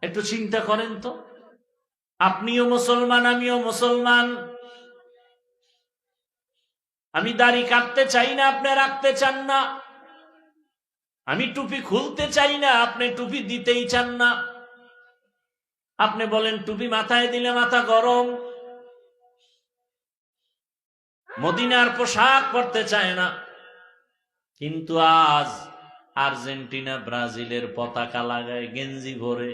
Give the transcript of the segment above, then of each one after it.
একটু চিন্তা করেন তো, আপনিও মুসলমান, আমিও মুসলমান। আমি দাড়ি কাটতে চাই না, আপনি রাখতে চান না। আমি টুপি খুলতে চাই না, আপনি টুপি দিতেই চান না। আপনি বলেন টুপি মাথায় দিলে মাথা গরম। মদিনার পোশাক পরতে চায় না, কিন্তু আজ আর্জেন্টিনা ব্রাজিলের পতাকা লাগায় গেঞ্জি ভরে।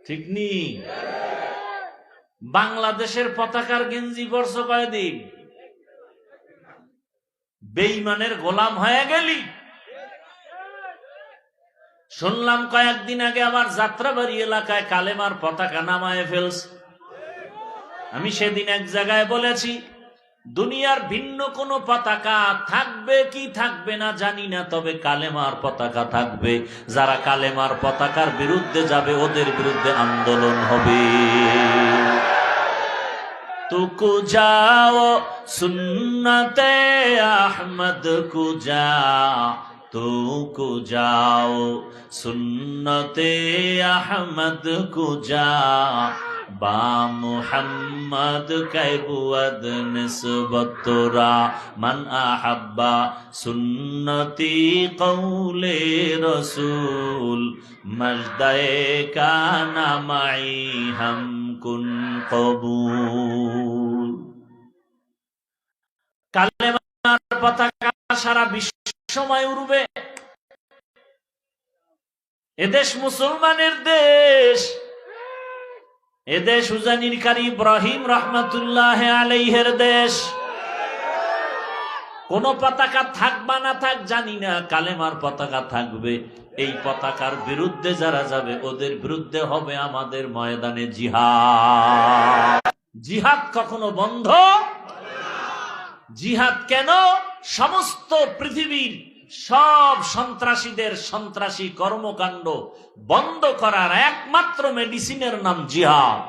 ঠিক নি? বাংলাদেশের পতাকার গেঞ্জি পরছ কয়দিন? বেঈমানের গোলাম হয়ে গেলি। শুনলাম কয়েকদিন আগে আবার যাত্রাবাড়ি এলাকায় কালেমার পতাকা নামায় ফেলছে। আমি সেদিন এক জায়গায় বলেছি, দুনিয়ার ভিন্ন কোন পতাকা থাকবে কি থাকবে না জানি না, তবে কালেমার পতাকা থাকবে। যারা কালেমার পতাকার বিরুদ্ধে যাবে ওদের বিরুদ্ধে আন্দোলন হবে। তুকু যাও সুন্নতে আহমদ কুজা, তুকু যাও সুন্নতে আহমদ কুজা, বা মুহাম্মদ কাইবুয়াদ নিসবতরা, মান আহাব্বা সুন্নতি কওলে রসুল, মজদায়ে কানা মাই হাম কুন কবুল। কালেমার পতাকা সারা বিশ্বময় উড়বে। এদেশ মুসলমানের দেশ, এদেশ উজানির কারি ইব্রাহিম রহমাতুল্লাহ আলাইহির দেশ। কোন পতাকা থাকবা না থাক জানি না, কালেমার পতাকা থাকবে। এই পতাকার বিরুদ্ধে যারা যাবে ওদের বিরুদ্ধে হবে আমাদের ময়দানে জিহাদ। জিহাদ কখনো বন্ধ? জিহাদ কেন? সমস্ত পৃথিবীর সব সন্ত্রাসীদের সন্ত্রাসী কর্মকাণ্ড বন্ধ করার একমাত্র মেডিসিনের নাম জিহাদ।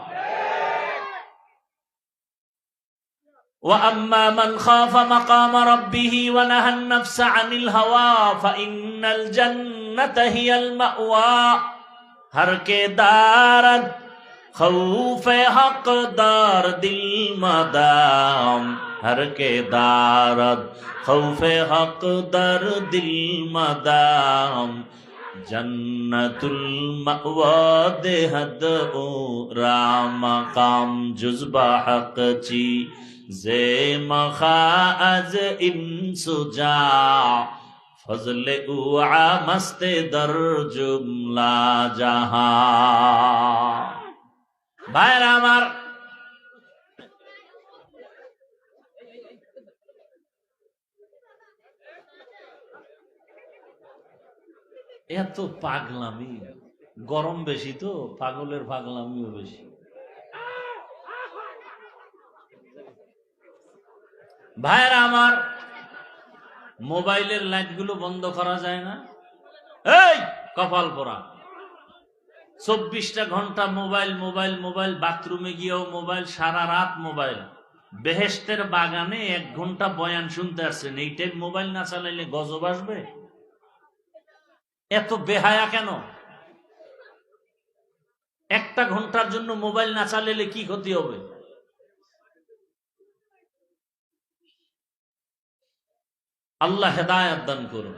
وَأَمَّا مَنْ خَافَ مَقَامَ رَبِّهِ وَنَهَى النَّفْسَ عَنِ الْهَوَى فَإِنَّ الْجَنَّةَ هِيَ الْمَأْوَى। ہر کے دارد خوف حق دار دل مدام، ہر کے دارد خوف حق دار دل مدام، جنت المأوى دہد او رام مقام، جزبہ حق چی زے مخا از انسجا، فضل او مست در جملہ جہاں۔ ভাইরা আমার, এত পাগলামি, গরম বেশি তো পাগলের পাগলামিও বেশি। ভাইরা আমার, মোবাইলের লাইট গুলো বন্ধ করা যায় না? এই কপাল পোড়া, 24টা ঘন্টা মোবাইল মোবাইল মোবাইল, বাথরুমে গিয়েও মোবাইল, সারা রাত মোবাইল। বেহেশতের বাগানে 1 ঘন্টা বয়ান শুনতে আসছেন, এই টাইম মোবাইল না চালাইলে গজব আসবে? এত বেহায়া কেন? 1টা ঘন্টার জন্য মোবাইল না চালাইলে কি ক্ষতি হবে? আল্লাহ হেদায়েত দান করুন।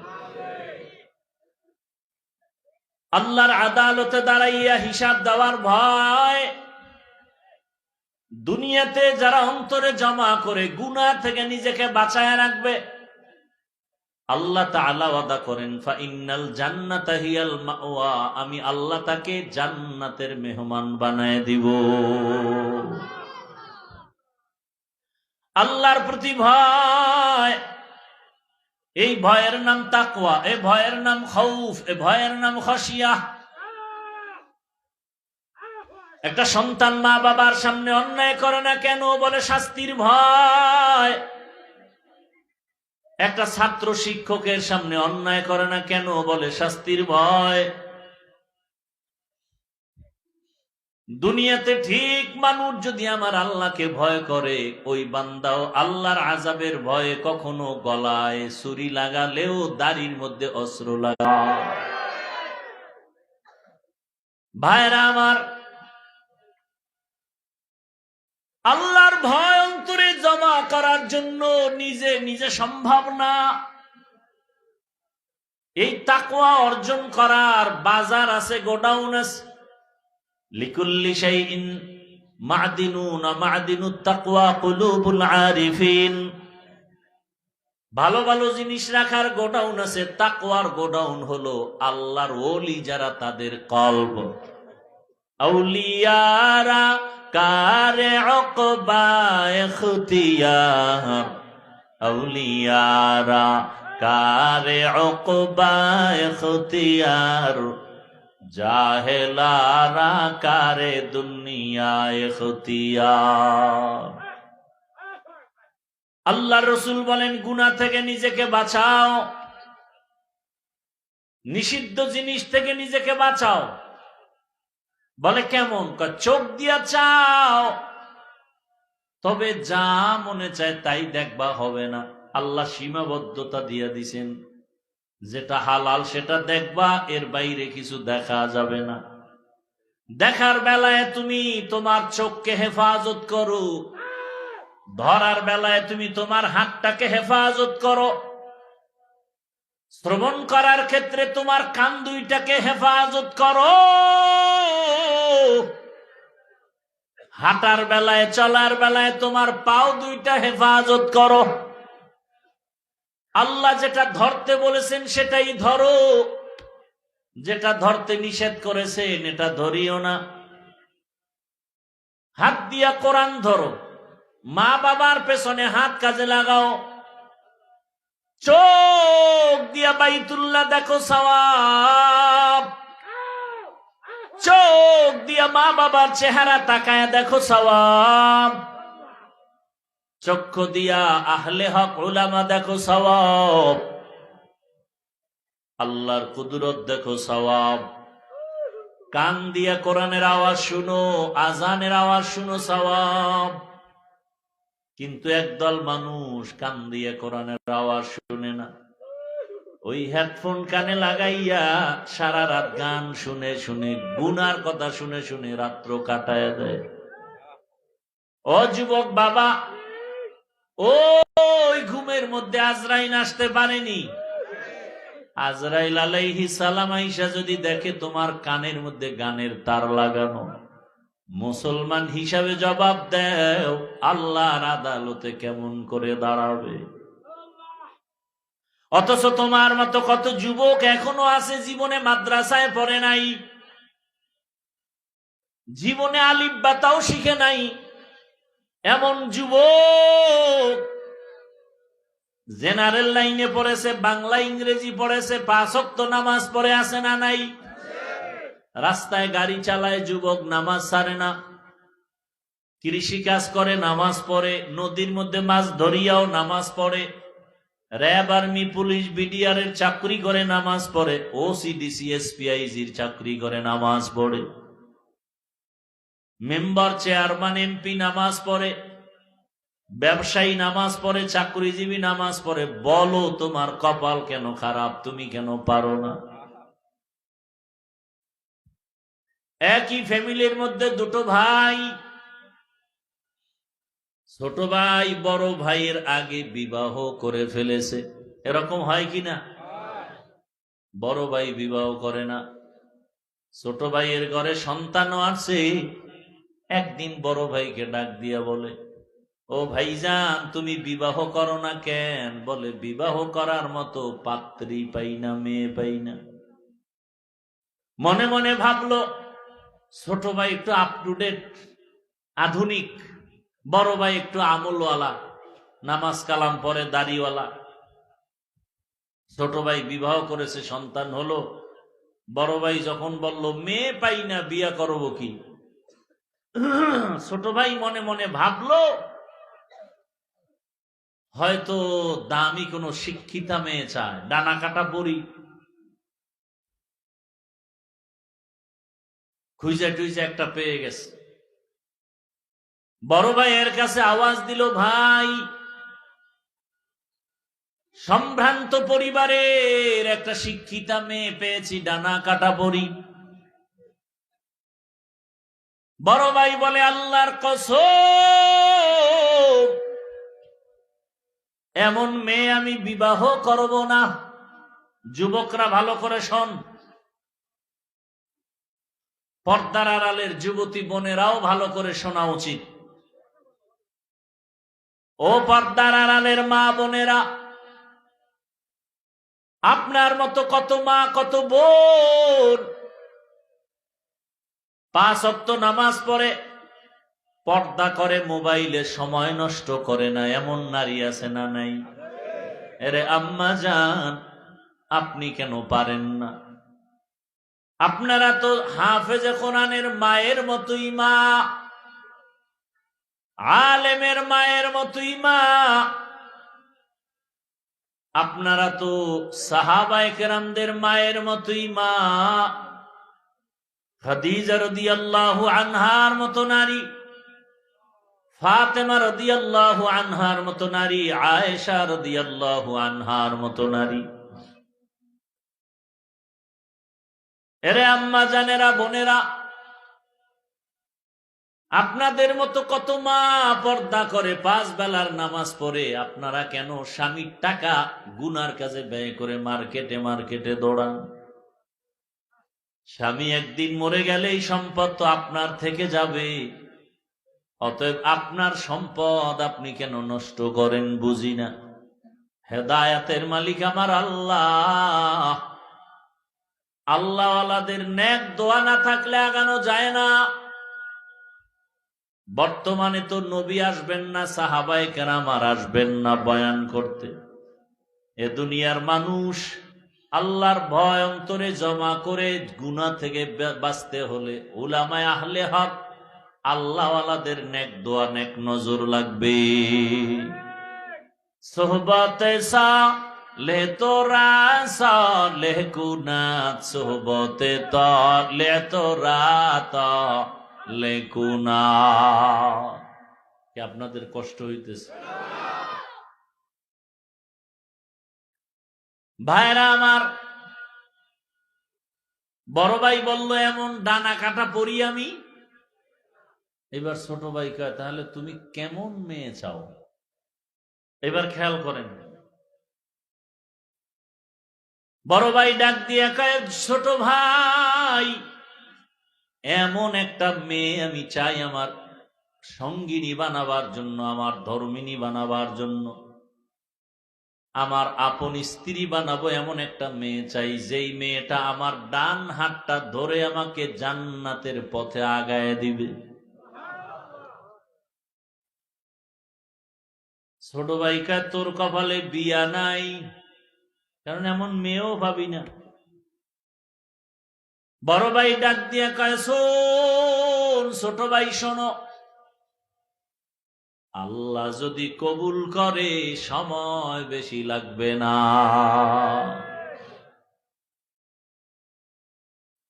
আল্লাহর আদালতে দাঁড়াইয়া হিসাব দেওয়ার ভয় দুনিয়াতে যারা অন্তরে জমা করে গুনাহ থেকে নিজেকে বাঁচায় রাখবে, আল্লাহ তাআলা ওয়াদা করেন ফাইন্নাল জান্নাতা হিয়াল মাওয়া, আমি আল্লাহ তাকে জান্নাতের মেহমান বানায় দিব। আল্লাহর প্রতি ভয়, এই ভয়ের নাম তাকওয়া, এই ভয়ের নাম খাউফ, এই ভয়ের নাম খাশিয়া। একটা সন্তান মা বাবার সামনে অন্যায় করে না কেন? বলে শাস্তির ভয়। একটা ছাত্র শিক্ষকের সামনে অন্যায় করে না কেন? বলে শাস্তির ভয়। দুনিয়াতে ঠিক মানুষ যদি আমার আল্লাহকে ভয় করে, ওই বান্দাও আল্লাহর আযাবের ভয়ে কখনো গলায় ছুরি লাগালেও দাড়ির মধ্যে অস্ত্র লাগায়। ভাইরা আমার, আল্লাহর ভয় অন্তরে জমা করার জন্য নিজে নিজে সম্ভব না। এই তাকওয়া অর্জন করার বাজার আছে, গোডাউন আছে। লিকুল্লি শাইইন মা'দিনুন মা'দিনুত তাকওয়া কুলুবুল আরিফিন। ভালো ভালো জিনিস রাখার গোডাউন আছে, তাকওয়ার গোডাউন হলো আল্লাহর ওলি যারা, তাদের কলব। আউলিয়ারা কারে উকবা ইখতিয়ার, আউলিয়ারা কারে উকবা ইখতিয়ার, জাহেলারা কারে দুনিয়া ইখতিয়ার। আল্লাহর রাসূল বলেন, গুনাহ থেকে নিজেকে বাঁচাও, নিষিদ্ধ জিনিস থেকে নিজেকে বাঁচাও। বলে কেমন? চোখ দিয়া চাও, তবে যা মনে চায় তাই দেখবা হবে না। আল্লাহ সীমাবদ্ধতা দিয়া দিছেন, যেটা হালাল সেটা দেখবা, এর বাইরে কিছু দেখা যাবে না। দেখার বেলায় তুমি তোমার চোখকে হেফাজত করো, ধরার বেলায় তুমি তোমার হাতটাকে হেফাজত করো, শ্রবণ করার ক্ষেত্রে তোমার কান দুইটাকে হেফাজত করো, হাঁটার বেলায় চলার বেলায় তোমার পাও দুইটা হেফাজত করো। আল্লাহ যেটা ধরতে বলেছেন সেটাই ধরো, যেটা ধরতে নিষেধ করেছেন এটা ধরিও না। হাত দিয়া কোরআন ধরো, মা বাবার পেছনে হাত কাজে লাগাও, চোখ দিয়া বাইতুল্লাহ দেখো সওয়াব, চোখ দিয়া মা বাবার চেহারা তাকায় দেখো সওয়াব, চক্ষু দিয়া আহলে হক উলামা দেখো সওয়াব, আল্লাহর কুদরত দেখো সওয়াব। কান দিয়া কোরআনের আওয়াজ শুনো, আজানের আওয়াজ শুনো, সওয়াব। কিন্তু একদল মানুষ কান দিয়ে কোরআনের আওয়াজ শুনে না, ওই হেডফোন কানে লাগাইয়া সারা রাত গান শুনে শুনে, গুনার কথা শুনে শুনে রাত্র কাটায় দেয়। ও যুবক বাবা, ওই ঘুমের মধ্যে আজরাইল আসতে পারেনি। আজরাইল আলাইহিস সালাম আইসা যদি দেখে তোমার কানের মধ্যে গানের তার লাগানো, মুসলমান হিসাবে জবাব দেও, আল্লাহর আদালতে কেমন করে দাঁড়াবে? অথচ তোমার মতো কত যুবক এখনো আছে জীবনে মাদ্রাসায় পড়ে নাই, জীবনে আলিফ বাতাও শিখে নাই। এমন যুবক জেনারেল লাইনে পড়েছে, বাংলা ইংরেজি পড়েছে, 5 ওয়াক্ত নামাজ পড়ে আছে না নাই? রাস্তায় গাড়ি চালায় যুবক, নামাজ ছাড়ে না। কৃষি কাজ করে, নামাজ পড়ে। নদীর মধ্যে মাছ ধরিয়াও নামাজ পড়ে। র্যাব, আর্মি, পুলিশ, বিডিআর এর চাকরি করে, নামাজ পড়ে। ওসিডিসি, এসপিআইজির চাকরি করে, নামাজ পড়ে। মেম্বার, চেয়ারম্যান, এমপি নামাজ পড়ে। ব্যবসায়ী নামাজ পড়ে, চাকরিজীবী নামাজ পড়ে। বলো তোমার কপাল কেন খারাপ? তুমি কেন পারো না? একই ফ্যামিলির মধ্যে দুটো ভাই, ছোট ভাই বড় ভাইয়ের আগে বিবাহ করে ফেলেছে। এরকম হয় কি না? বড় ভাই বিবাহ করে না, ছোট ভাইয়ের ঘরে সন্তানও আছে। একদিন বড় ভাইকে ডাক দিয়া বলে, ও ভাইজান, তুমি বিবাহ করো না কেন? বলে, বিবাহ করার মতো পাত্রী পাই না, মেয়ে পাই না। মনে মনে ভাবলো, ছোট ভাই একটু আপ টু ডেট, আধুনিক, বড় ভাই একটু আমলওয়ালা, নামাজ কালাম পরে, দাড়িওয়ালা। ছোট ভাই বিবাহ করেছে, সন্তান হলো। বড় ভাই যখন বলল, মেয়ে পাই না, বিয়া করব কি? ছোট ভাই মনে মনে ভাবলো, হয়তো দামি কোনো শিক্ষিতা মেয়ে চায়, ডানা কাটা পরি। খুঁজে টুইজে একটা পেয়ে গেছে। বড় ভাই এর কাছে আওয়াজ দিল, ভাই, সম্ভ্রান্ত পরিবারের একটা শিক্ষিতা মেয়ে পেয়েছি, ডানা কাটা পরি। বড় ভাই বলে আল্লাহর কসম, এমন মেয়ে আমি বিবাহ করব না। যুবকরা ভালো করে শোন, পর্দার আড়ালের যুবতী বোনেরাও ভালো করে শোনা উচিত। ও পর্দার আড়ালের মা বোনেরা, আপনার মতো কত মা কত বোন 5 ওয়াক্ত নামাজ পড়ে, পর্দা করে, মোবাইলে সময় নষ্ট করে না, এমন নারী আছে না নাই? এরে আম্মা জান, আপনি কেন পারেন না? আপনারা তো হাফেজে কোরআনের মায়ের মতোই মা, আলেমের মায়ের মতোই মা। আপনারা তো সাহাবায়ে কেরামদের মায়ের মতোই মা। খাদিজা রাদিয়াল্লাহু আনহার মতো নারী, ফাতেমা রাদিয়াল্লাহু আনহার মতো নারী, আয়েশা রাদিয়াল্লাহু আনহার মতো নারী। এরে আম্মা জানেরা, বোনেরা, আপনাদের মতো কত মা পর্দা করে, 5 বেলার নামাজ পড়ে। আপনারা কেন স্বামীর টাকা গুনার কাজে ব্যয় করে মার্কেটে মার্কেটে দৌড়ান? স্বামী একদিন মরে গেলে এই সম্পদ তো আপনার থেকে যাবে। অতএব আপনার সম্পদ আপনি কেন নষ্ট করেন? বুঝি না। হেদায়েতের মালিক আমার আল্লাহ। আল্লাহওয়ালাদের নেক দোয়া না থাকলে আগানো যায় না। বর্তমানে তো নবী আসবেন না, সাহাবায়ে কেরাম আর আসবেন না বয়ান করতে। এ দুনিয়ার মানুষ আল্লাহর ভয় অন্তরে জমা করে গুনাহ থেকে বাঁচতে হলে উলামায়ে আহলে হক, আল্লাহওয়ালাদের নেক দোয়া নেক নজর লাগবে। সোহবতে সালে তোরা সালে কুনাত, সোহবতে তালে তোরা তালে কুনাত। কি আপনাদের কষ্ট হইতেছে? ভাইরা আমার, বড় ভাই বলল এমন ডানা কাটা পড়ি আমি। এবার ছোট ভাই কয়, তাহলে তুমি কেমন মেয়ে চাও? এবার খেয়াল করেন, বড় ভাই ডাক দিয়ে কয়, ছোট ভাই, এমন একটা মেয়ে আমি চাই আমার সঙ্গিনী বানাবার জন্য, আমার ধর্মিনী বানাবার জন্য, আমার আপন স্ত্রী বানাবো। এমন একটা মেয়ে চাই, যেই মেয়েটা আমার ডান হাতটা ধরে আমাকে জান্নাতের পথে আগায় দিবে। ছোট ভাই কয়, তোর কপালে বিয়া নাই, কারণ এমন মেয়েও ভাবি না। বড় ভাই ডাক দিয়ে কয়, শোন ছোট ভাই, শোনো, আল্লাহ যদি কবুল করে সময় বেশি লাগবে না।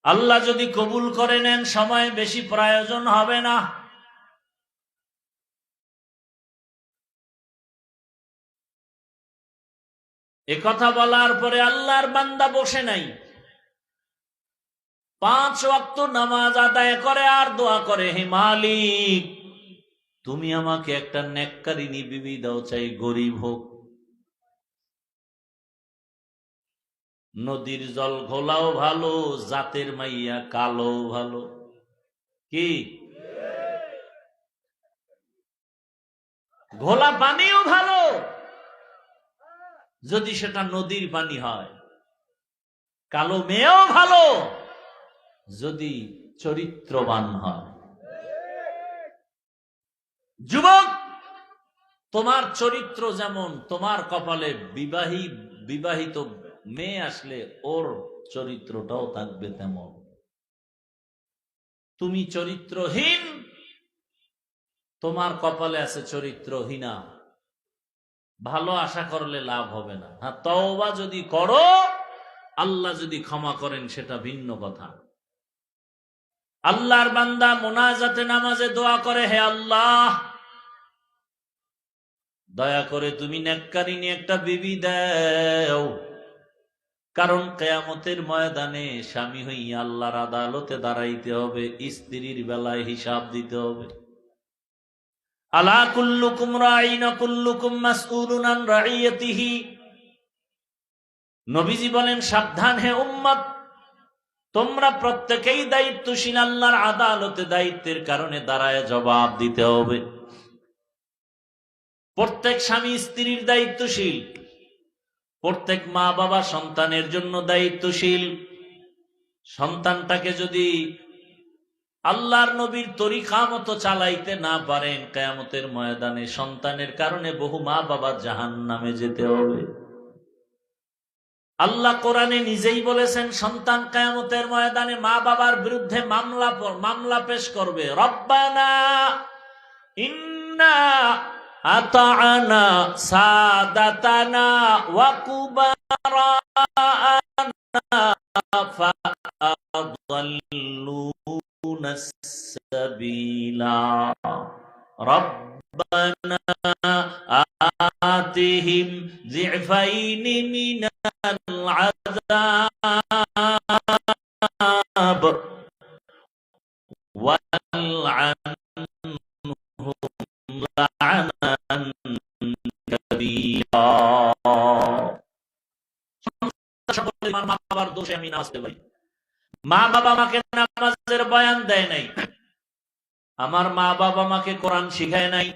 আল্লাহ যদি কবুল করে নেন সময় বেশি প্রয়োজন হবে না। এ কথা বলার পরে আল্লাহর বান্দা বসে নাই, 5 ওয়াক্ত নামাজ আদায় করে আর দোয়া করে, হে মালিক, তুমি আমাকে একটা নেককারিনী বিবি দাও, চাই গরিব হোক। নদীর জল ঘোলাও ভালো, জাতের মাইয়া কালো ভালো। কি ঘোলা পানিও ভালো যদি সেটা নদীর পানি হয়, কালো মেয়েও ভালো যদি চরিত্রবান হয়। যুবক, তোমার চরিত্র যেমন, তোমার কপালে বিবাহিত মেয়ে আসলে ওর চরিত্রটাও থাকবে তেমন। তুমি চরিত্রহীন, তোমার কপালে আছে চরিত্রহীনা, ভালো আশা করলে লাভ হবে না। হ্যাঁ, তওবা যদি করো, আল্লাহ যদি ক্ষমা করেন সেটা ভিন্ন কথা। আল্লাহর বান্দা মোনাজাতে নামাজে দোয়া করে, হে আল্লাহ, দয়া করে তুমি নেককারিনী একটা বিবি দাও, কারণ কিয়ামতের ময়দানে স্বামী হইয়া আল্লাহর আদালতে দাঁড়াইতে হবে, স্ত্রীর বেলায় হিসাব দিতে হবে। আলা কুল্লুকুম রাঈন ওয়া কুল্লুকুম মাসউলুন আন রাঈয়াতিহি। নবীজি বলেন, সাবধান হে উম্মত, তোমরা প্রত্যেকেই দায়িত্বশীল, আল্লাহর আদালতে দায়িত্বের কারণে দাঁড়ায় জবাব দিতে হবে। প্রত্যেক স্বামী স্ত্রীর দায়িত্বশীল, প্রত্যেক মা বাবা সন্তানের জন্য দায়িত্বশীল। সন্তানটাকে যদি আল্লাহর নবীর তরিকা মতো চালাইতে না পারেন, কিয়ামতের ময়দানে সন্তানের কারণে বহু মা বাবা জাহান্নামে যেতে হবে। আল্লাহ কোরআনে নিজেই বলেছেন, সন্তান কিয়ামতের ময়দানে মা বাবার বিরুদ্ধে মামলা পেশ করবে। রব্বানা ইন্না আতা'না সাদাতানা ওয়া কুবারানা ফাআদাল্লুনা সাবিলা রব্বানা আতিহিম যিফাইনি মিনাল আযাব ওয়ালআনহুম লা'নান কাবীরা। সকলে মা বাবার দোষে আমি নামাজ পড়তে পারি। মা বাবা আমাকে নামাজের বয়ান দেয় নাই, আমার মা বাবা আমাকে কোরআন শিখায় নাই।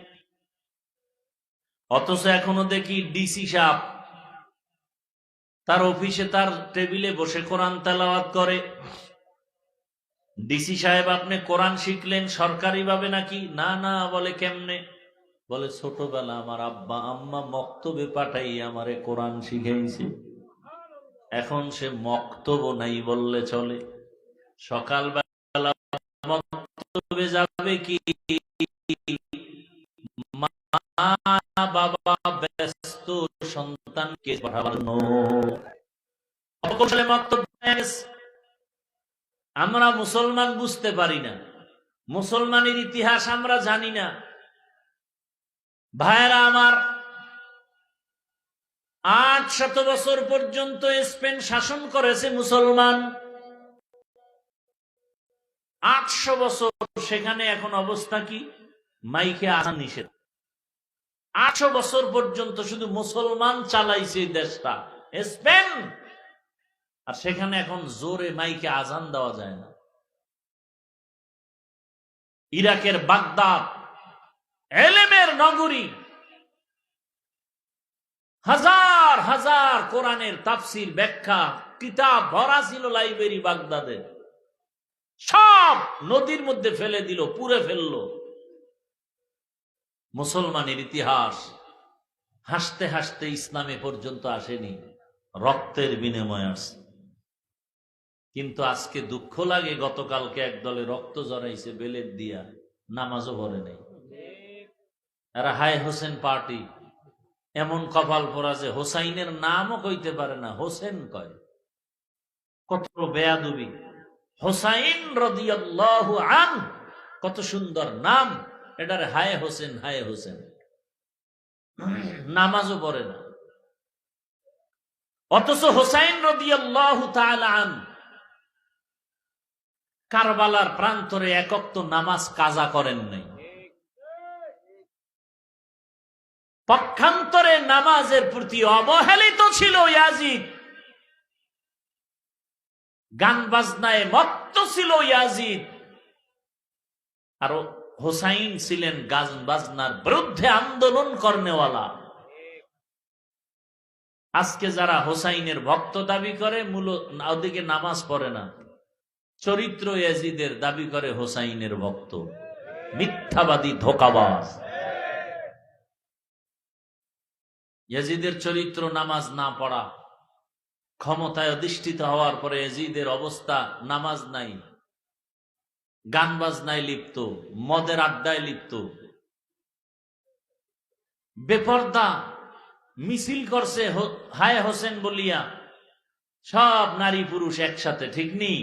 অথচ এখনো দেখি ডিসি সাহেব তার অফিসে তার টেবিলে বসে কোরআন তেলাওয়াত করে। ডিসি সাহেব, আপনি কোরআন শিখলেন সরকারি ভাবে নাকি? না না। বলে কেমনে? বলে ছোটবেলা আমার আব্বা আম্মা মক্তবে পাঠাই আমারে কোরআন শিখাইছে। এখন সে মক্তব নাই বললে চলে। সকালবেলা মক্তবে যাবে কি, মা বাবা ব্যস্ত সন্তানকে পড়ানো। অকৌশলে মক্তব হয়ে গেছে। আমরা মুসলমান বুঝতে পারি না, মুসলমানের ইতিহাস আমরা জানি না। ভাইরা আমার, 800 বছর পর্যন্ত স্পেন শাসন করেছে মুসলমান। 800 বছর সেখানে এখন অবস্থা কি? মাইকে আজান নিষেধ। 800 বছর পর্যন্ত শুধু মুসলমান চালাইছে এই দেশটা স্পেন, আর সেখানে এখন জোরে মাইকে আজান দেওয়া যায় না। ইরাকের বাগদাদ এলেমের নগরী, হাজার হাজার কোরআনের তাফসির ব্যাখ্যা কিতাব ভরা ছিল লাইব্রেরি বাগদাদে। সব নদীর মধ্যে ফেলে দিল, পুড়ে ফেললো। মুসলমানের ইতিহাস হাসতে হাসতে ইসলামে পর্যন্ত আসেনি, রক্তের বিনিময়ে আসছে। কিন্তু আজকে দুঃখ লাগে, গতকালকে একদলে রক্ত জড়াইছে বেলেট দিয়া, নামাজও পড়ে নাই। এরা হায় হোসেন পার্টি। এমন কপাল পরা যে হোসাইনের নামও কইতে পারে না, হোসেন কয়। কত বেয়াদবি! হোসাইন রাদিয়াল্লাহু আনহু, কত সুন্দর নাম, এটারে হায় হোসেন হায় হোসেন। নামাজও পড়ে না। অথচ হোসাইন রাদিয়াল্লাহু তাআলা আনহু কারবালার প্রান্তরে এক ওয়াক্ত নামাজ কাজা করেন নাই। পক্ষান্তরে নামাজের প্রতি অবহেলিত ছিল ইয়াজিদ। গান বাজনায় মত্ত ছিল ইয়াজিদ। আর হোসাইন ছিলেন গান বাজনার বিরুদ্ধে আন্দোলন করনেওয়ালা। আজকে যারা হোসাইনের ভক্ত দাবি করে, মূলত ওদিকে নামাজ পড়ে না, চরিত্র ইয়াজিদের দাবি করে হোসাইনের ভক্ত। মিথ্যাবাদী, ধোঁকাবাজ। ইয়াজিদের চরিত্র নামাজ না পড়া, ক্ষমতায় অধিষ্ঠিত হওয়ার পরে ইয়াজিদের অবস্থা নামাজ নাই, গান বাজনায় লিপ্ত, মদের আড্ডায় লিপ্ত, বেপর্দা। মিছিল করছে হায় হোসেন বলিয়া, সব নারী পুরুষ একসাথে, ঠিক নেই?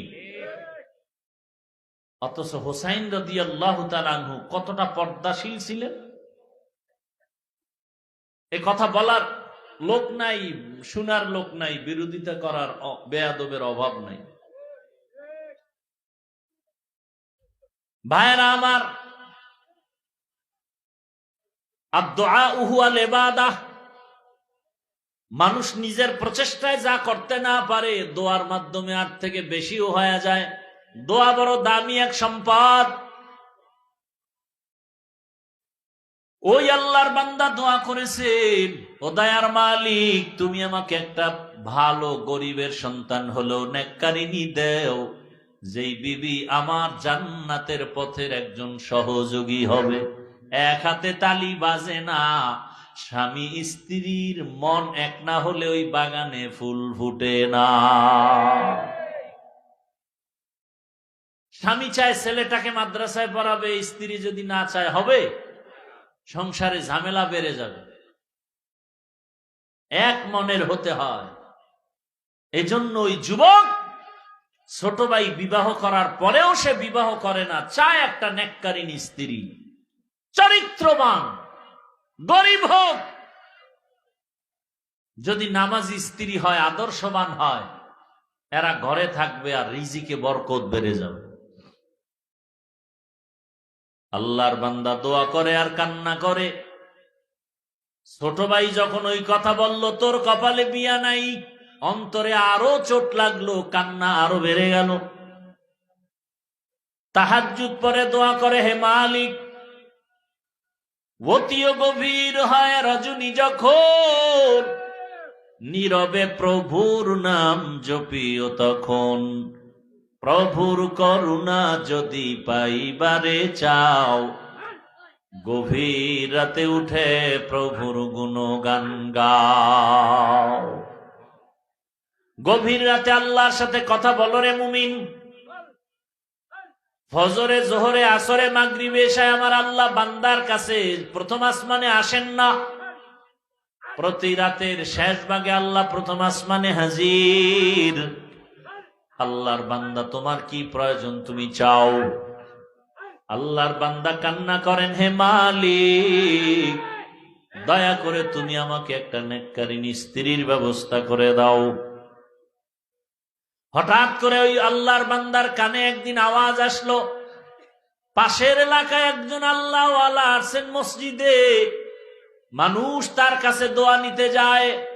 অথচ হোসাইন রাদিয়াল্লাহু তাআলা আনহু কতটা পর্দাশীল ছিলেন। এ কথা বলার লোক নাই, শোনার লোক নাই, বিরোধিতা করার বেয়াদবের অভাব নাই। ভাইরা আমার, আদ-দুআউ হুয়াল ইবাদাহ, মানুষ নিজের প্রচেষ্টায় যা করতে না পারে দোয়ার মাধ্যমে আর থেকে বেশিও হয়ে যায়। দোয়া বড় দামি এক সম্পদ। ওই আল্লাহর বান্দা দোয়া করেছে, ও দয়ার মালিক, তুমি আমাকে একটা ভালো গরিবের সন্তান হলো নেককারিনী দেও, যেই বিবি আমার জান্নাতের পথের একজন সহযোগী হবে। এক হাতে তালি বাজে না, স্বামী স্ত্রীর মন এক না হলে ওই বাগানে ফুল ফুটে না। স্বামী চায় ছেলেটাকে মাদ্রাসায় পড়াবে, স্ত্রী যদি না চায় হবে? সংসারে ঝামেলা বেড়ে যাবে। এক মনের হতে হয়। এজন্য ওই যুবক ছোট ভাই বিবাহ করার পরেও সে বিবাহ করে না, চায় একটা নেককারিনী স্ত্রী, চরিত্রবান, গরিব হোক। যদি নামাজি স্ত্রী হয়, আদর্শবান হয়, এরা ঘরে থাকবে আর রিজিকে বরকত বেড়ে যাবে। আল্লাহর বান্দা দোয়া করে আর কান্না করে। ছোট ভাই যখন ওই কথা বলল, তোর কপালে বিয়া নাই, অন্তরে আরো চোট লাগলো, কান্না আরো বেড়ে গেল। তাহাজ্জুদ পরে দোয়া করে, হে মালিক, অতিও গভীর হয় রজনী যখন, নীরবে প্রভুর নাম জপিও তখন, প্রভুর করুণা যদি পাইবারে চাও, গভীর রাতে উঠে প্রভুর গুণগান গাও। গভীর রাতে আল্লাহর সাথে কথা বলো রে মুমিন। ফজরে, জোহরে, আসরে, মাগরিবে, এশায় আমার আল্লাহ বান্দার কাছে প্রথম আসমানে আসেন না। প্রতি রাতের শেষ ভাগে আল্লাহ প্রথম আসমানে হাজির। আল্লাহর বান্দা, তোমার কি প্রয়োজন তুমি চাও। আল্লাহর বান্দা কান্না করেন, হে মালিক, দয়া করে তুমি আমাকে একটা নেককারিনী স্ত্রীর ব্যবস্থা করে দাও। হঠাৎ করে ওই আল্লাহর বান্দার কানে একদিন আওয়াজ আসলো, পাশের এলাকায় একজন আল্লাহওয়ালা আসছেন মসজিদে, মানুষ তার কাছে দোয়া নিতে যায়।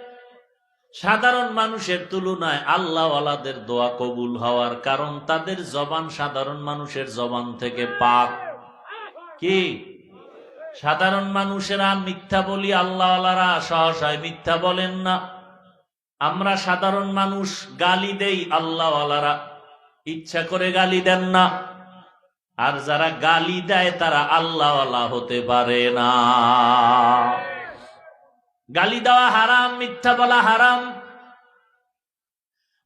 সাধারণ মানুষের তুলনায় আল্লাহওয়ালাদের দোয়া কবুল হওয়ার কারণ তাদের জবান সাধারণ মানুষের জবান থেকে পাক। কি সাধারণ মানুষেরা মিথ্যা বলি, আল্লাহওয়ালারা সহসায় মিথ্যা বলেন না। আমরা সাধারণ মানুষ গালি দেই, আল্লাহওয়ালারা ইচ্ছা করে গালি দেন না। আর যারা গালি দেয় তারা আল্লাহওয়ালা হতে পারে না। গালি দেওয়া হারাম, মিথ্যা বলা হারাম।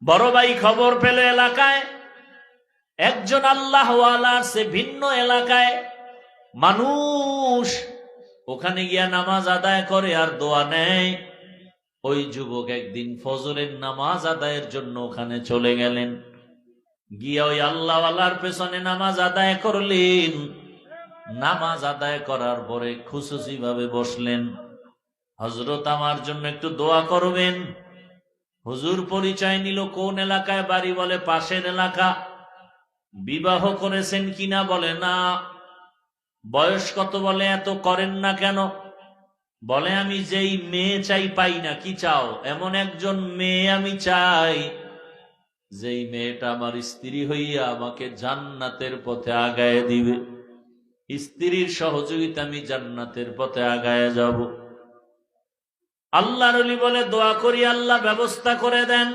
বড় ভাই খবর পেল এলাকায় একজন আল্লাহওয়ালা সে ভিন্ন এলাকায় মানুষ ওখানে গিয়া নামাজ আদায় করে আর দোয়া নেয়। ওই যুবক একদিন ফজরের নামাজ আদায়ের জন্য ওখানে চলে গেলেন। গিয়া ওই আল্লাহওয়ালার পেছনে নামাজ আদায় করলেন। নামাজ আদায় করার পরে খুশুসি ভাবে বসলেন, হযরত আমার জন্য একটু দোয়া করবেন। হুজুর পরিচয় নিল, কোন এলাকায় বাড়ি, বলে পাশের এলাকা। বিবাহ করেছেন কিনা, বলে না। বয়স কত, বলে এত করেন না কেন, বলে আমি যেই মেয়ে চাই পাই না। কি চাও? এমন একজন মেয়ে আমি চাই যেই মেয়েটা আমার স্ত্রী হইয়া আমাকে জান্নাতের পথে আগায় দিবে। স্ত্রীর সহযোগিতা আমি জান্নাতের পথে আগায় যাব। আল্লাহর ওলি বলে দোয়া করি, আল্লাহ ব্যবস্থা করে দেন।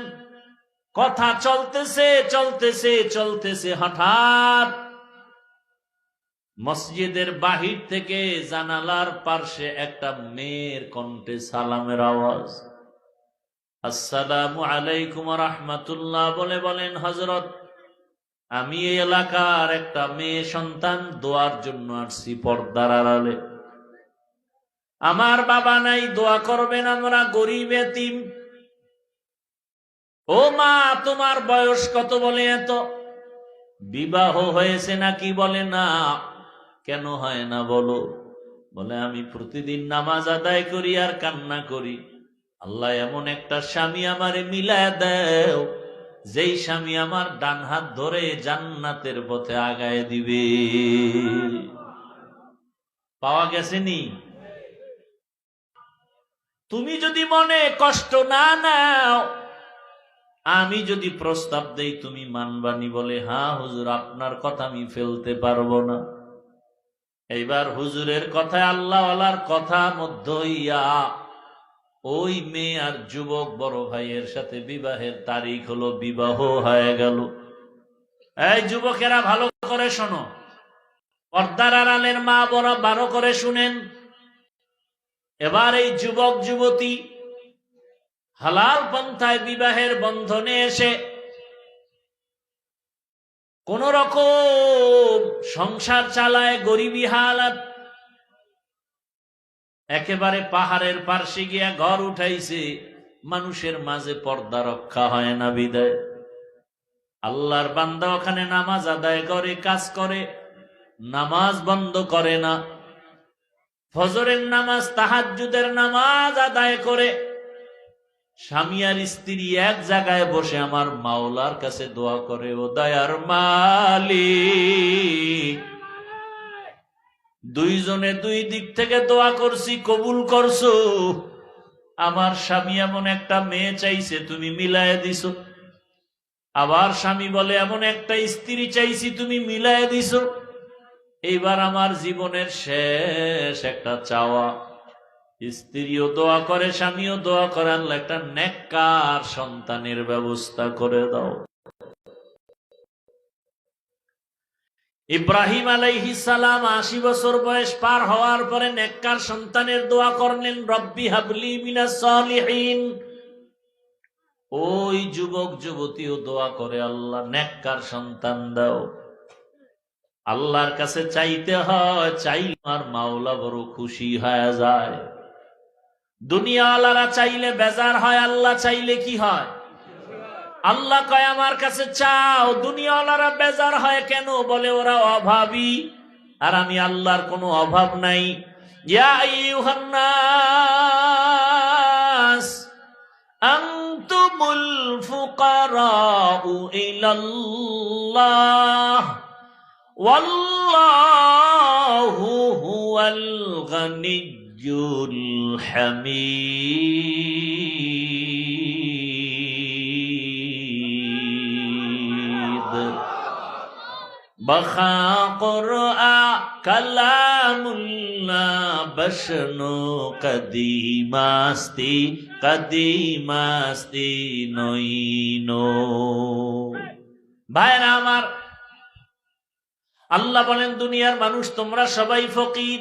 কথা চলতেছে চলতেছে চলতেছে, হঠাৎ মসজিদের বাহির থেকে জানালার পার্শ্বে একটা মেয়ের কণ্ঠে সালামের আওয়াজ। আসসালামু আলাইকুম ওয়া রাহমাতুল্লাহ বলে বলেন, হযরত আমি এই এলাকার একটা মেয়ে সন্তান, দোয়ার জন্য আসছি পর্দার আড়ালে। আমার বাবা নাই, দোয়া করবেন, আমরা গরিব এতিম। ও মা, তোমার বয়স কত? বলে এত। বিবাহ হয়েছে নাকি? বলে না। কেন হয় না বলো? বলে আমি প্রতিদিন নামাজ আদায় করি আর কান্না করি, আল্লাহ এমন একটা স্বামী আমারে মিলায় দেও, যেই স্বামী আমার ডান হাত ধরে জান্নাতের পথে আগায় দিবে। পাওয়া গেছেনি? তুমি যদি মনে কষ্ট না নাও, আমি যদি প্রস্তাব দেই তুমি মানবানি? বলে হ্যাঁ হুজুর, আপনার কথা আমি ফেলতে পারবো না। এইবার হুজুরের কথায় আল্লাহওয়ালার কথা মধ্য হইয়া ওই মেয়ে আর যুবক বড় ভাইয়ের সাথে বিবাহের তারিখ হলো, বিবাহ হয়ে গেল। এই যুবকেরা ভালো করে শোনো, পর্দার আড়ালের মা বড় ভালো করে শুনেন। এবার এই যুবক যুবতী হালাল পন্থায় বিবাহের বন্ধনে এসে কোন রকম সংসার চালায়, গরিবী হালাত, একেবারে পাহাড়ের পার্শ্বে গিয়া ঘর উঠাইছে। মানুষের মাঝে পর্দা রক্ষা হয় না বিদায় আল্লাহর বান্দা ওখানে নামাজ আদায় করে, কাজ করে, নামাজ বন্ধ করে না। ফজরের নামাজ, তাহাজ্জুদের নামাজ আদায় করে স্বামী আর স্ত্রী এক জায়গায় বসে আমার মাওলার কাছে দোয়া করে, ও দয়ার মালিক, দুইজনে দুই দিক থেকে দোয়া করছি, কবুল করছো। আমার স্বামী এমন একটা মেয়ে চাইছে, তুমি মিলায় দিছো। আবার স্বামী বলে এমন একটা স্ত্রী চাইছি, তুমি মিলায় দিছো। এইবার আমার জীবনের শেষ একটা চাওয়া, স্ত্রীও দোয়া করে, স্বামীও দোয়া করে, আল্লাহ একটা নেককার সন্তানের ব্যবস্থা করে দাও। ইব্রাহিম আলাইহিস সালাম ৮০ বছর বয়স পার হওয়ার পরে নেককার সন্তানের দোয়া করলেন, রব্বি হাবলি মিনাস সালিহিন। ওই যুবক যুবতীও দোয়া করে, আল্লাহ নেককার সন্তান দাও। আল্লাহর কাছে চাইতে হয়, চাইলে আর মাওলা বড় খুশি হয়ে যায়। দুনিয়াওয়ালারা চাইলে বেজার হয়, আল্লাহ চাইলে কি হয়? আল্লাহ কয় আমার কাছে চাও। দুনিয়াওয়ালারা বেজার হয় কেন? বলে ওরা অভাবী, আর আমি আল্লাহর কোনো অভাব নাই। ইয়া আইয়ুহান নাস আনতুমুল ফুকারাউ ইলাল্লাহ ওয়াল্লাহু হুয়াল গানিয়্যুল হামিদ। বখা কুরআ কালামুল্লাহ বশনু কদিমাস্তি কদিমাস্তি নইনো। ভাইরা আমার, আল্লাহ বলেন দুনিয়ার মানুষ তোমরা সবাই ফকির,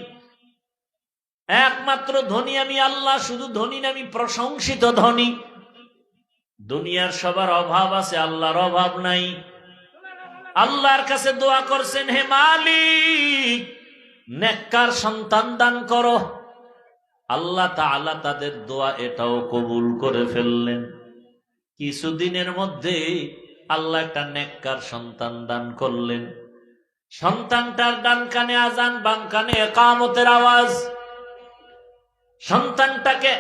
একমাত্র ধনী আমি আল্লাহ। শুধু ধনী না, আমি প্রশংসিত ধনী। দুনিয়ার সবার অভাব আছে, আল্লাহর অভাব নাই। আল্লাহর কাছে দোয়া করছেন, হে মালিক নেককার সন্তান দান করো। আল্লাহ তাআলা তাদের দোয়া এটাও কবুল করে ফেললেন। কিছুদিনের মধ্যে আল্লাহ একটা নেককার সন্তান দান করলেন। সন্তানটার ডান কানে আজান, বাম কানে ইকামতের আওয়াজ। সন্তানটাকে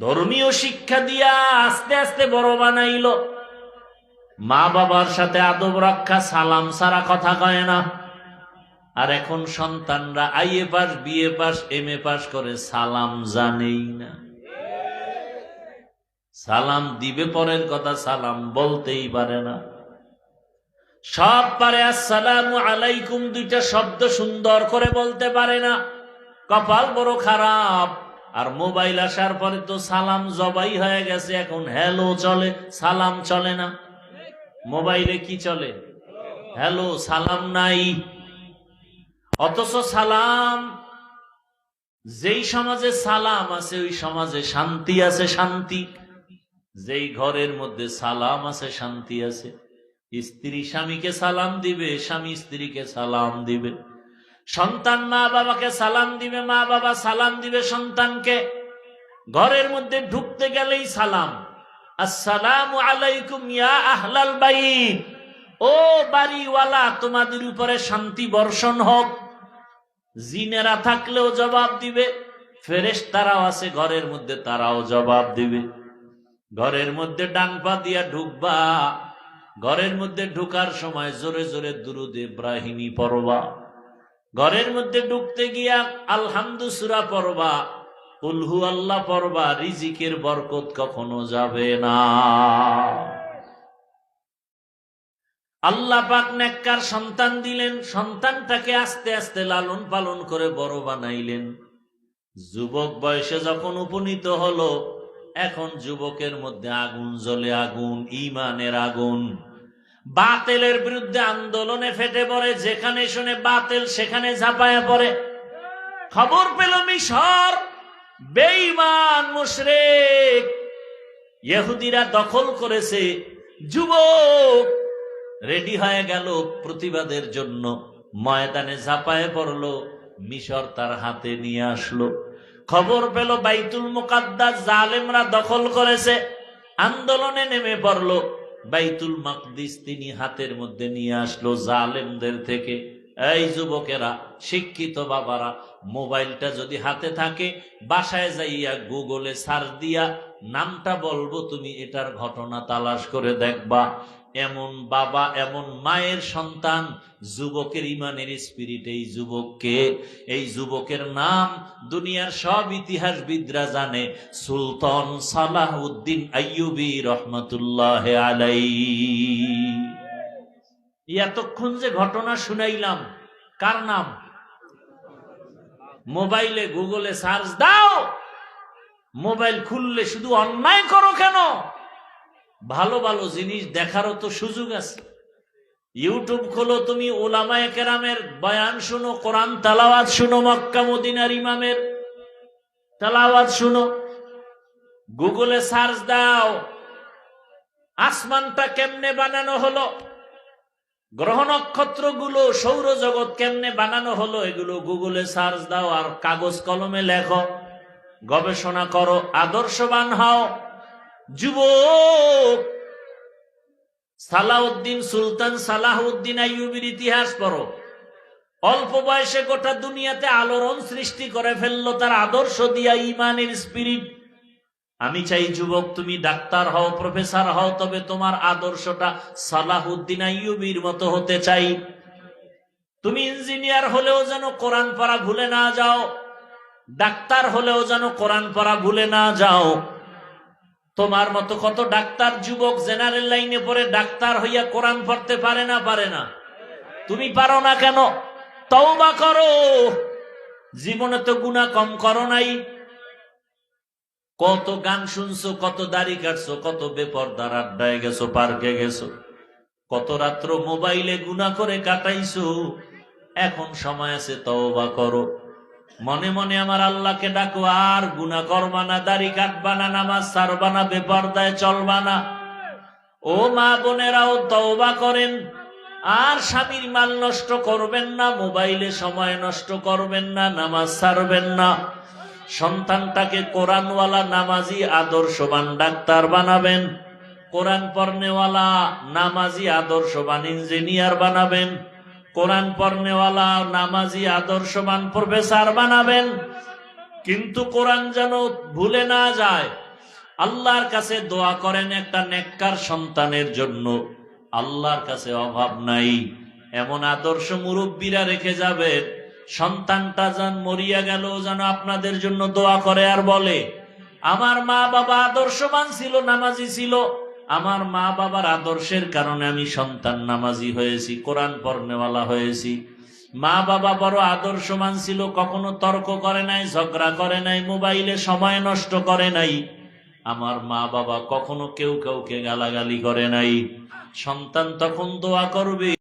ধর্মীয় শিক্ষা দিয়া আস্তে আস্তে বড় বানাইল। মা বাবার সাথে আদব রক্ষা, সালাম ছাড়া কথা কয় না। আর এখন সন্তানরা IA pass, BA pass, MA pass করে সালাম জানেই না। সালাম দিবে পরের কথা, সালাম বলতেই পারে না। সব পারে, আসসালামু আলাইকুম দুইটা শব্দ সুন্দর করে বলতে পারে না। কপাল বড় খারাপ। আর মোবাইল আসার পরে তো সালাম জবাই হয়ে গেছে। এখন হ্যালো চলে, সালাম চলে না। মোবাইলে কি চলে? হ্যালো, সালাম নাই। অথচ সালাম, যেই সমাজে সালাম আছে ওই সমাজে শান্তি আছে। শান্তি, যেই ঘরের মধ্যে সালাম আছে শান্তি আছে। স্ত্রী স্বামীকে সালাম দিবে, স্বামী স্ত্রীকে সালাম দিবে, সন্তান মা বাবাকে সালাম দিবে, মা বাবা সালাম দিবে সন্তানকে। ঘরের মধ্যে ঢুকতে গেলেই সালাম, আসসালামু আলাইকুম ইয়া আহলাল বাইত, ও বাড়িওয়ালা তোমাদের উপরে শান্তি বর্ষণ হোক। জিনেরা থাকলেও জবাব দিবে, ফেরেশতারাও আছে ঘরের মধ্যে, তারাও জবাব দিবে। ঘরের মধ্যে ডান পা দিয়া ঢুকবা, ঘরের মধ্যে ঢুকার সময় জোরে জোরে দুরূদ ইব্রাহিমী পড়বা। ঘরের মধ্যে ঢুকতে গিয়া আলহামদু সূরা পড়বা, কুল হু আল্লাহ পড়বা। রিজিকের বরকত কখনো যাবে না। আল্লাহ পাক নেককার সন্তান দিলেন, সন্তানটাকে আস্তে আস্তে লালন পালন করে বড় বানাইলেন। যুবক বয়সে যখন উপনীত হলো, এখন যুবকের মধ্যে আগুন জ্বলে, আগুন, ঈমানের আগুন। বাতিলের বিরুদ্ধে আন্দোলনে ফেটে পড়ে, যেখানে শুনে বাতিল সেখানে ঝাঁপায়া পড়ে। খবর পেল মিশর বেঈমান মুশরিক ইহুদিরা দখল করেছে। যুবক রেডি হয়ে গেল প্রতিবাদের জন্য, ময়দানে ঝাঁপায় পড়লো। মিশর তার হাতে নিয়ে আসলো। খবর পেল বাইতুল মুকাদ্দাস জালেমরা দখল করেছে, আন্দোলনে নেমে পড়লো। বাইতুল মাকদিস তিনি হাতের মধ্যে নিয়ে আসলো জালেমদের থেকে। এই যুবকেরা, শিক্ষিত বাবারা, মোবাইলটা যদি হাতে থাকে, বাসায় যাইয়া গুগলে সার্চ দিয়া নামটা বলবো, তুমি এটার ঘটনা তালাশ করে দেখবা। এমন বাবা, এমন মায়ের সন্তান, যুবকের ইমানের স্পিরিট। এই যুবককে, এই যুবকের নাম দুনিয়ার সব ইতিহাসবিদরা জানে, সুলতান সালাহউদ্দিন আইয়ুবী রহমাতুল্লাহ আলাইহি। এতক্ষণ যে ঘটনা শুনাইলাম, কার নাম? মোবাইলে গুগলে সার্চ দাও, মোবাইল খুললে শুধু অন্যায় করো কেন? ভালো ভালো জিনিস দেখারও তো সুযোগ আছে। ইউটিউব খোলো, তুমি ওলামায়ে কেরামের বয়ান শুনো, কোরআন তেলাওয়াত শুনো, মক্কা মদিনার ইমামের তেলাওয়াত শুনো। গুগলে সার্চ দাও, আসমানটা কেমনে বানানো হলো, গ্রহ নক্ষত্র গুলো, সৌরজগৎ কেমনে বানানো হলো, এগুলো গুগলে সার্চ দাও। আর কাগজ কলমে লেখো, গবেষণা করো, আদর্শবান হও। যুবক, সালাউদ্দিন, সুলতান সালাহউদ্দিন আইয়ুবীর ইতিহাস পড়ো। অল্প বয়সে গোটা দুনিয়াতে আলোড়ন সৃষ্টি করে ফেললো তার আদর্শ দিয়া, ইমানের স্পিরিট। আমি চাই যুবক, তুমি ডাক্তার হও, প্রফেসর হও, তবে তোমার আদর্শটা সালাহউদ্দিন আইয়ুবীর মতো হতে চাই। তুমি ইঞ্জিনিয়ার হলেও যেন কোরআন পড়া ভুলে না যাও, ডাক্তার হলেও যেন কোরআন পড়া ভুলে না যাও। তোমার মতো কত ডাক্তার যুবক জেনারেল লাইনে পড়ে ডাক্তার হইয়া কোরআন পড়তে পারে না? পারে না? তুমি পারো না কেন? তওবা করো। জীবনে তো গুনাহ কম করো নাই। কত গান শুনছো, কত দাড়ি কাটছো, কত বেপরদার আড্ডায় গেছো, পার্কে গেছো, কত রাত্র মোবাইলে গুনাহ করে কাটাইছো। এখন সময় আছে, তওবা করো। মনে মনে আমার আল্লাহকে ডাকো, আর গুনাহ করবা না, দাড়ি কাটবা না, নামাজ ছাড়বা না, বেপরদায় চলবা না। ও মা বোনেরাও তওবা করেন। আর স্বামীর মাল নষ্ট করবেন না, মোবাইলে সময় নষ্ট করবেন না, নামাজ ছাড়বেন না। সন্তানটাকে কোরআনওয়ালা, নামাজি, আদর্শবান ডাক্তার বানাবেন। কোরআন পড়নেওয়ালা, নামাজি, আদর্শবান ইঞ্জিনিয়ার বানাবেন। কোরআন পড়নেওয়ালা, নামাজি, আদর্শবান প্রফেসর বানাবেন। কিন্তু কোরআন যেন ভুলে না যায়। আল্লাহর কাছে দোয়া করেন একটা নেককার সন্তানের জন্য। আল্লাহর কাছে অভাব নাই। এমন আদর্শ মুরব্বীরা রেখে যাবেন, সন্তানটা যেন মরিয়া গেল যেন আপনাদের জন্য দোয়া করে আর বলে, আমার মা বাবা আদর্শবান ছিল, নামাজি ছিল, আমার মা বাবার আদর্শের কারণে আমি সন্তান নামাজি হয়েছি, কোরআন পড়নেওয়ালা হয়েছি। মা বাবা বড় আদর্শবান ছিল, কখনো তর্ক করে নাই, ঝগড়া করে নাই, মোবাইলে সময় নষ্ট করে নাই। আমার মা বাবা কখনো কেউ কাউকে গালাগালি করে নাই। সন্তান তখন দোয়া করবে।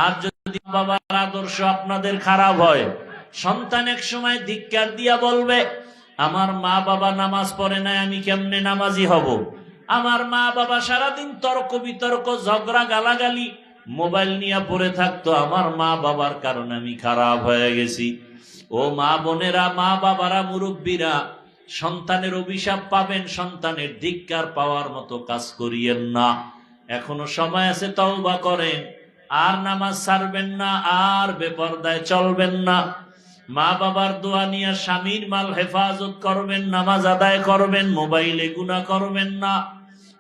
আর যদি বাবার আদর্শ আপনাদের খারাপ হয়, সন্তান এক সময় ধিক্কার দিয়া বলবে, আমার মা বাবা নামাজ পড়ে নাই, আমি কেমনে নামাজি হব? আমার মা বাবা সারাদিন তর্ক বিতর্ক, ঝগড়া, গালাগালি, মোবাইল নিয়ে পড়ে থাকতো, আমার মা বাবার কারণে আমি খারাপ হয়ে গেছি। ও মা বোনেরা, মা বাবারা, মুরব্বীরা, সন্তানের অভিশাপ পাবেন, সন্তানের ধিক্কার পাওয়ার মতো কাজ করিয়েন না। এখনো সময় আছে, তওবা করেন। আর নামাজ ছাড়বেন না, আর বেপরদায় চলবেন না। মা বাবার দোয়া নিয়ে স্বামীর মাল হেফাজত করবেন, নামাজ আদায় করবেন, মোবাইলে গুনাহ করবেন না।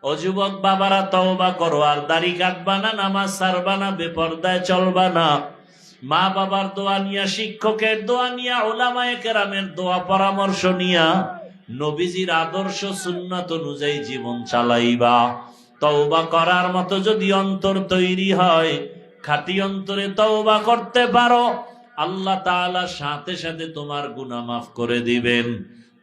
ও যুবক বাবারা, তওবা করো, আর দাড়ি কাটবা না, নামাজ ছাড়বা না, বেপরদায় চলবা না। মা বাবার দোয়া নিয়া, শিক্ষকের দোয়া নিয়া, উলামায়ে কেরামের দোয়া পরামর্শ নিয়া নবীজির আদর্শ সুন্নাত অনুযায়ী জীবন চালাইবা। তওবা করার মতো যদি অন্তর তৈরি হয়, খাঁটি অন্তরে তওবা করতে পারো, আল্লাহ তাআলা সাথে সাথে তোমার গুনাহ মাফ করে দিবেন।